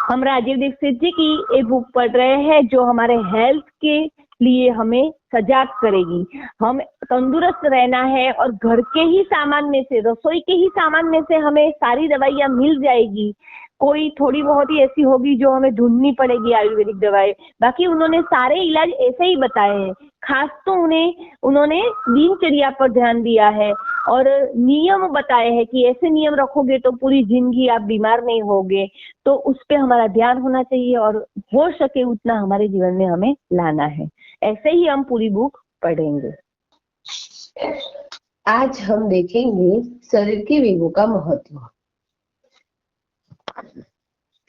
हम राजीव दीक्षित जी की ये बुक पढ़ रहे हैं जो हमारे हेल्थ के लिए हमें सजाग करेगी। हम तंदुरुस्त रहना है और घर के ही सामान में से, रसोई के ही सामान में से हमें सारी दवाइयाँ मिल जाएगी। कोई थोड़ी बहुत ही ऐसी होगी जो हमें ढूंढनी पड़ेगी आयुर्वेदिक दवाएं, बाकी उन्होंने सारे इलाज ऐसे ही बताए हैं। खास तो उन्होंने दिनचर्या पर ध्यान दिया है और नियम बताए हैं कि ऐसे नियम रखोगे तो पूरी जिंदगी आप बीमार नहीं होगे। तो उस पे हमारा ध्यान होना चाहिए और हो सके उतना हमारे जीवन में हमें लाना है। ऐसे ही हम पूरी बुक पढ़ेंगे। आज हम देखेंगे शरीर के वेगों का महत्व।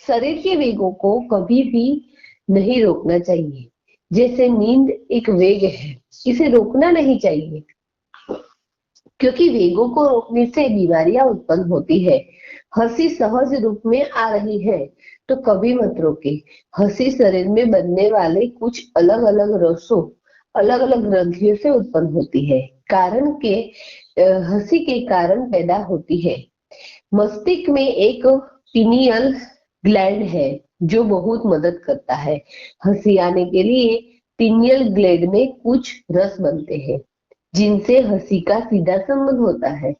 शरीर के वेगों को कभी भी नहीं रोकना चाहिए। जैसे नींद एक वेग है, इसे रोकना नहीं चाहिए, क्योंकि वेगों को रोकने से बीमारियां उत्पन्न होती है। हंसी सहज रूप में आ रही है तो कभी मत रोके। हंसी शरीर में बनने वाले कुछ अलग अलग रसों, अलग अलग ग्रंथियों से उत्पन्न होती है। हंसी के कारण पैदा होती है। मस्तिष्क में एक पीनियल ग्लैंड है जो बहुत मदद करता है। हंसी आने के लिए पीनियल ग्लैंड में कुछ रस बनते हैं जिनसे हंसी का सीधा संबंध होता है।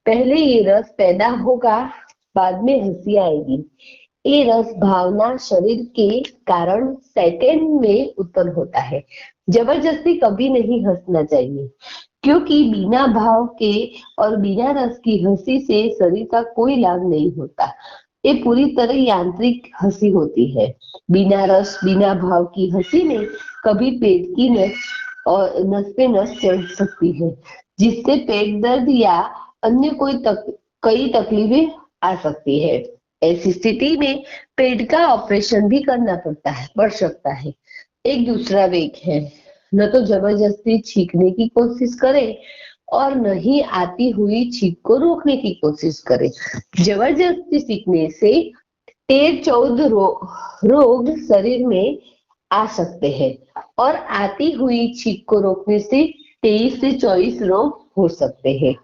पहले ये रस पैदा होगा, बाद में हंसी आएगी। ये रस भावना शरीर के कारण सेकंड में उत्पन्न होता है। जबरदस्ती कभी नहीं हंसना चाहिए, क्योंकि बिना भाव के और बिना रस की हंसी से शरीर का कोई लाभ नहीं होता। ये पूरी तरह यांत्रिक हंसी होती है। बिना रस बिना भाव की हंसी में कभी पेट की नस पे नस चढ़ सकती है, जिससे पेट दर्द या अन्य कई तकलीफें आ सकती है। ऐसी स्थिति में पेट का ऑपरेशन भी करना पड़ सकता है। एक दूसरा वेग है, न तो जबरदस्ती छींकने की कोशिश करें और न ही आती हुई छींक को रोकने की कोशिश करें। जबरदस्ती सीखने से 13-14 रोग शरीर में आ सकते हैं और आती हुई छींक को रोकने से 23 से 24 रोग हो सकते हैं।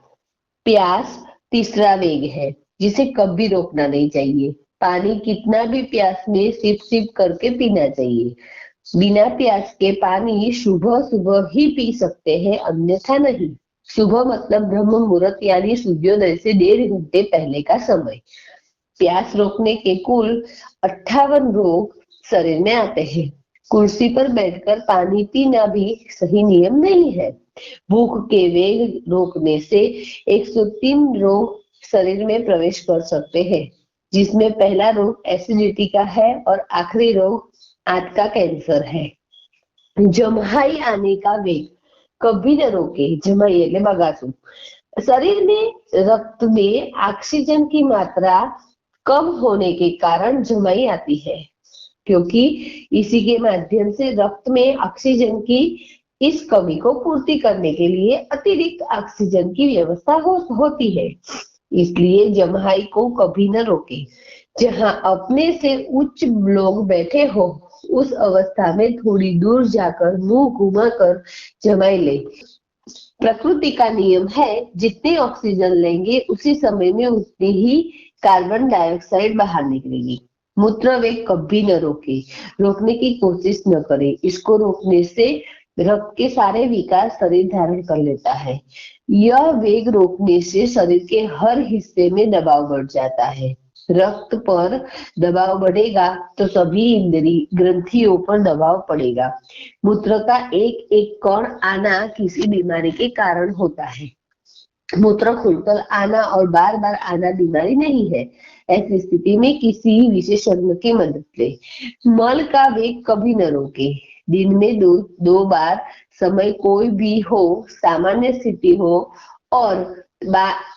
प्यास तीसरा वेग है जिसे कभी रोकना नहीं चाहिए। पानी कितना भी प्यास में सिप सिप करके पीना चाहिए। बिना प्यास के पानी सुबह सुबह ही पी सकते हैं, अन्यथा नहीं। सुबह मतलब ब्रह्म मुहूर्त यानी सूर्योदय से 1.5 घंटे पहले का समय। प्यास रोकने के कुल 58 रोग शरीर में आते हैं। कुर्सी पर बैठकर पानी पीना भी सही नियम नहीं है। भूख के वेग रोकने से 103 रोग शरीर में प्रवेश कर सकते हैं, जिसमें पहला रोग एसिडिटी का है और आखिरी रोग आंत का कैंसर है। जम्हाई आने का वेग कभी न रोके। जमाई એટલે બગાસું। शरीर में रक्त में ऑक्सीजन की मात्रा कम होने के कारण जमाई आती है, क्योंकि इसी के माध्यम से रक्त में ऑक्सीजन की इस कमी को पूर्ति करने के लिए अतिरिक्त ऑक्सीजन की व्यवस्था होती है। इसलिए जम्हाई को कभी न रोके। जहां अपने से उच्च लोग बैठे हो, उस अवस्था में थोड़ी दूर जाकर मुंह घुमाकर जमाई ले। प्रकृति का नियम है, जितने ऑक्सीजन लेंगे उसी समय में उतनी ही कार्बन डाइऑक्साइड बाहर निकलेगी। मूत्र वेग कभी न रोकने की कोशिश न करें। इसको रोकने से रक्त के सारे विकार शरीर धारण कर लेता है। यह वेग रोकने से शरीर के हर हिस्से में दबाव बढ़ जाता है। रक्त पर दबाव बढ़ेगा तो सभी इंद्रिय ग्रंथियों पर दबाव पड़ेगा। मूत्र का एक एक कण आना किसी बीमारी के कारण होता है। मूत्र खुलकर आना और बार बार आना बीमारी नहीं है। ऐसी स्थिति में किसी विशेषज्ञ की मदद ले। मल का वेग कभी न रोके। दिन में दो बार समय कोई भी हो, सामान्य स्थिति हो और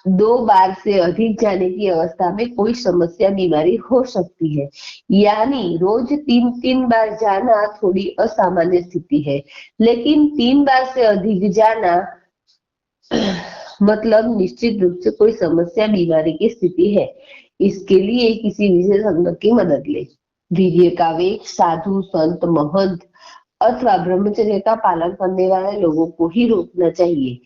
2 बार से अधिक जाने की अवस्था में कोई समस्या बीमारी हो सकती है। यानी रोज 3-3 बार जाना थोड़ी असामान्य स्थिति है, लेकिन 3 बार से अधिक जाना मतलब निश्चित रूप से कोई समस्या बीमारी की स्थिति है। इसके लिए किसी विशेषज्ञ की मदद ले। वीर्य का वेग साधु संत महंत अथवा ब्रह्मचर्य का पालन करने वाले लोगों को ही रोकना चाहिए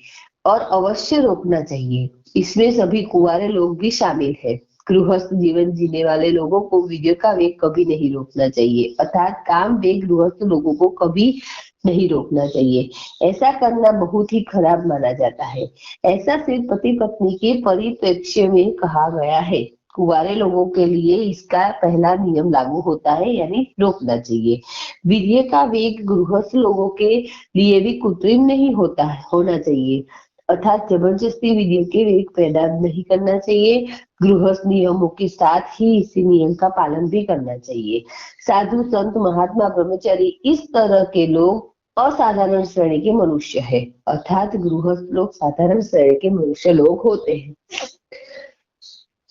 और अवश्य रोकना चाहिए। इसमें सभी कुंवारे लोग भी शामिल है। गृहस्थ जीवन जीने वाले लोगों को वीर्य का वेग कभी नहीं रोकना चाहिए, अर्थात काम वेग गृहस्थ लोगों को कभी नहीं रोकना चाहिए। ऐसा करना बहुत ही खराब माना जाता है। ऐसा सिर्फ पति पत्नी के परिप्रेक्ष्य में कहा गया है। कुंवारे लोगों के लिए इसका पहला नियम लागू होता है, यानी रोकना चाहिए। वीर्य का वेग गृहस्थ लोगों के लिए भी कृत्रिम नहीं होना चाहिए, अर्थात जबरदस्ती वीर्य के वेग पैदा नहीं करना चाहिए। गृहस्थ नियमों के साथ ही इसी नियम का पालन भी करना चाहिए। साधु संत महात्मा ब्रह्मचारी इस तरह के लोग असाधारण श्रेणी के मनुष्य है, अर्थात गृहस्थ लोग साधारण श्रेणी के मनुष्य लोग होते हैं।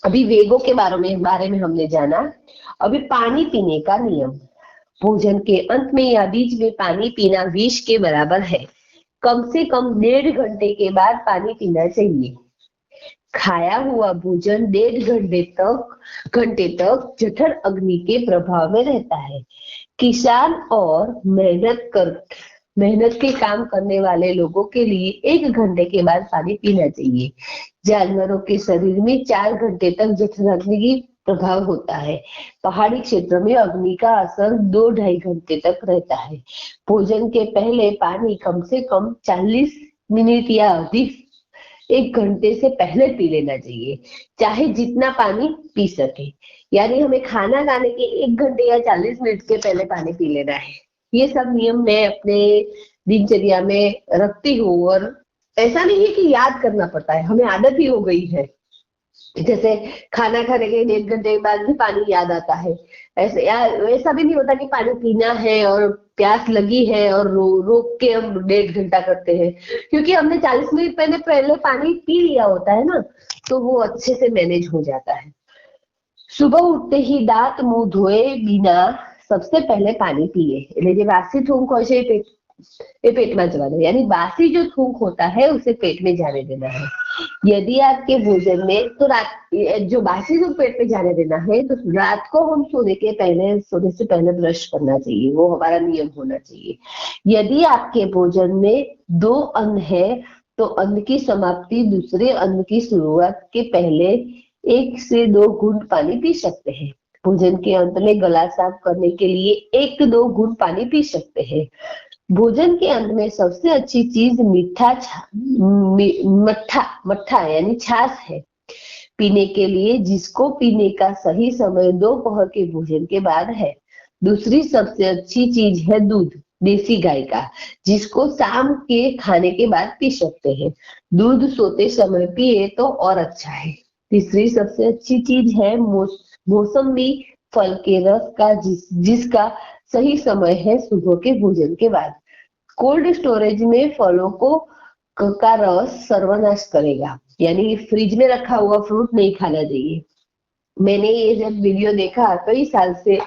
अभी वेगों के बारे में हमने जाना। अभी पानी पीने का नियम। भोजन के अंत में या बीच में पानी पीना विष के बराबर है। कम से कम 1.5 घंटे के बाद पानी पीना चाहिए। खाया हुआ भोजन 1.5 घंटे तक जठर अग्नि के प्रभाव में रहता है। किसान और मेहनत के काम करने वाले लोगों के लिए 1 घंटे के बाद पानी पीना चाहिए। जानवरों के शरीर में 4 घंटे तक जठर अग्नि की प्रभाव होता है। पहाड़ी क्षेत्र में अग्नि का असर 2-2.5 घंटे तक रहता है। भोजन के पहले पानी कम से कम 40 मिनट या अधिक 1 घंटे से पहले पी लेना चाहिए, चाहे जितना पानी पी सके। यानी हमें खाना खाने के 1 घंटे या 40 मिनट के पहले पानी पी लेना है। ये सब नियम मैं अपने दिनचर्या में रखती हूँ, और ऐसा नहीं है कि याद करना पड़ता है, हमें आदत ही हो गई है। जैसे खाना खाने के 1.5 घंटे के बाद भी पानी याद आता है, ऐसा भी नहीं होता कि पानी पीना है और प्यास लगी है और रोक के हम 1.5 घंटा करते हैं, क्योंकि हमने 40 मिनट पहले पानी पी लिया होता है ना, तो वो अच्छे से मैनेज हो जाता है। सुबह उठते ही दांत मुंह धोए बिना सबसे पहले पानी पिए, એટલે જે વાસી થૂંક હોય છે એ पेटમાં જવા दे, यानी बासी जो थूक होता है उसे पेट में जाने देना है। यदि आपके भोजन में तो जो बासी थूक पेट में जाने देना है, तो रात को हम सोने से पहले ब्रश करना चाहिए, वो हमारा नियम होना चाहिए। यदि आपके भोजन में 2 अन्न है तो अन्न की समाप्ति दूसरे अन्न की शुरुआत के पहले 1 से 2 घूंट पानी पी सकते हैं। भोजन के अंत में गला साफ करने के लिए 1-2 घूंट पानी पी सकते हैं। भोजन के अंत में सबसे अच्छी चीज मट्ठा यानी छाछ है पीने के लिए, जिसको पीने का सही समय दोपहर के भोजन के बाद है। दूसरी सबसे अच्छी चीज है दूध देसी गाय का, जिसको शाम के खाने के बाद पी सकते हैं। दूध सोते समय पिए तो और अच्छा है। तीसरी सबसे अच्छी चीज है मौसमी फल के रस का, जिसका सही समय है सुबह के भोजन के बाद। कोल्ड स्टोरेज में फलों का रस सर्वनाश करेगा, यानी फ्रिज में रखा हुआ फ्रूट नहीं खाना चाहिए। मैंने ये जब वीडियो देखा कई साल से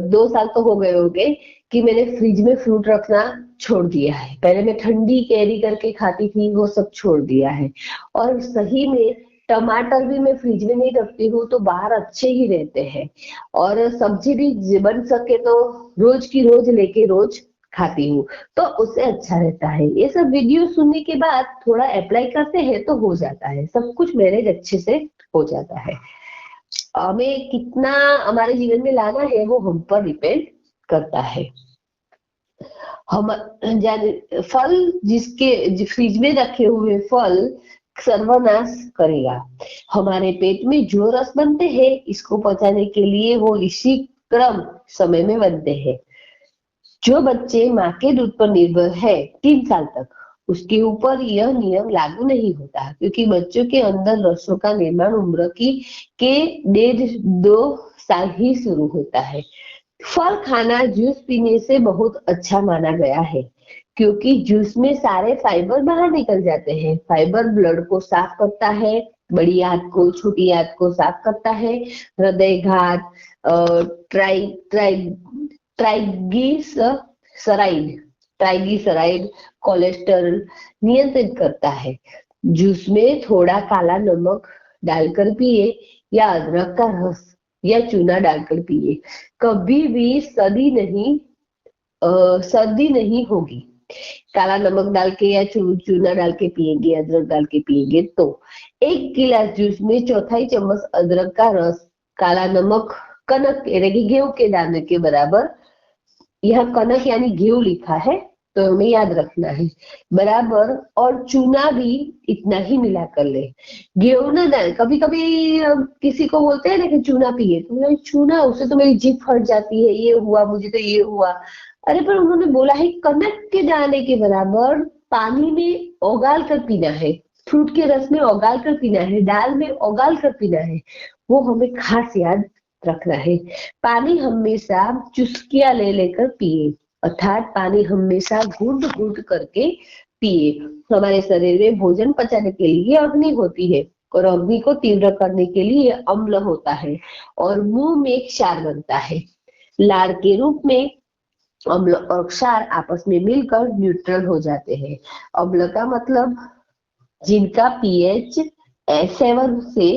2 साल तो हो गए होंगे कि मैंने फ्रिज में फ्रूट रखना छोड़ दिया है। पहले मैं ठंडी कैरी करके खाती थी, वो सब छोड़ दिया है। और सही में टमाटर भी मैं फ्रिज में नहीं रखती हूँ, तो बाहर अच्छे ही रहते हैं। और सब्जी भी बन सके तो रोज की रोज लेके रोज खाती हूँ, तो उससे अच्छा रहता है। ये सब वीडियो सुनने के बाद थोड़ा अप्लाई करते हैं तो हो जाता है, सब कुछ मैनेज अच्छे से हो जाता है। हमें कितना हमारे जीवन में लाना है वो हम पर डिपेंड करता है। हम फल जिसके फ्रिज में रखे हुए फल सर्वनाश करेगा। हमारे पेट में जो रस बनते हैं इसको पचाने के लिए वो इसी क्रम समय में बनते हैं। जो बच्चे माँ के दूध पर निर्भर है 3 साल तक, उसके ऊपर यह नियम लागू नहीं होता, क्योंकि बच्चों के अंदर रसों का निर्माण उम्र के 1.5-2 साल ही शुरू होता है। फल खाना जूस पीने से बहुत अच्छा माना गया है, क्योंकि जूस में सारे फाइबर बाहर निकल जाते हैं। फाइबर ब्लड को साफ करता है, बड़ी आंत को छोटी आंत को साफ करता है, हृदय घात, ट्राइग्लिसराइड, कोलेस्ट्रॉल नियंत्रित करता है। जूस में थोड़ा काला नमक डालकर पिए या अदरक का रस या चूना डालकर पिए, कभी भी सर्दी नहीं होगी। काला नमक डाल के या चूना डाल के पिएंगे, अदरक डाल के पिएंगे तो 1 गिलास जूस में 1/4 चम्मच अदरक का रस, काला नमक कनक यानी कि गेहूं के दाने के बराबर, यह कनक यानी गेहूं लिखा है तो हमें याद रखना है बराबर, और चूना भी इतना ही मिला कर ले। गेहूं ना डाल, कभी कभी किसी को बोलते हैं ना कि चूना पिए, तो मैं चूना, उससे तो मेरी जीभ फट जाती है, ये हुआ मुझे तो ये हुआ। अरे पर उन्होंने बोला है कनक के दाने के बराबर पानी में उगाल कर पीना है, फ्रूट के रस में उगाल कर पीना है, दाल में उगाल कर पीना है, वो हमें खास याद रखना है। पानी हमेशा चुस्कियां ले लेकर पिए, अर्थात पानी हमेशा घूंट घूंट करके पिए। हमारे शरीर में भोजन पचाने के लिए अग्नि होती है और अग्नि को तीव्र करने के लिए अम्ल होता है और मुंह में क्षार बनता है। लार के रूप में अम्ल और क्षार आपस में मिलकर न्यूट्रल हो जाते हैं। अम्ल का मतलब जिनका पीएच 7 से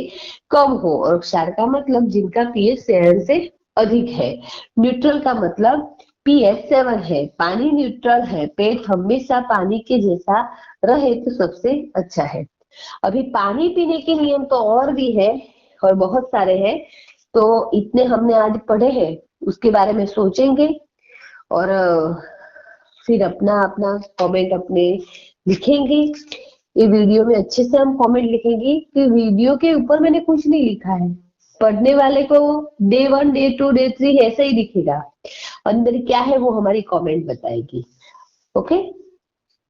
कम हो और क्षार का मतलब जिनका पीएच 7 से अधिक है। न्यूट्रल का मतलब पीएच 7 है, पानी न्यूट्रल है, पेट हमेशा पानी के जैसा रहे तो सबसे अच्छा है। अभी पानी पीने के नियम तो और भी है और बहुत सारे हैं, तो इतने हमने आज पढ़े हैं, उसके बारे में सोचेंगे और फिर अपना अपना कमेंट अपने लिखेंगे। ये वीडियो में अच्छे से हम कमेंट लिखेंगे कि वीडियो के ऊपर मैंने कुछ नहीं लिखा है, पढ़ने वाले को डे 1 डे 2 डे 3 ऐसा ही दिखेगा, अंदर क्या है वो हमारी कमेंट बताएगी। ओके।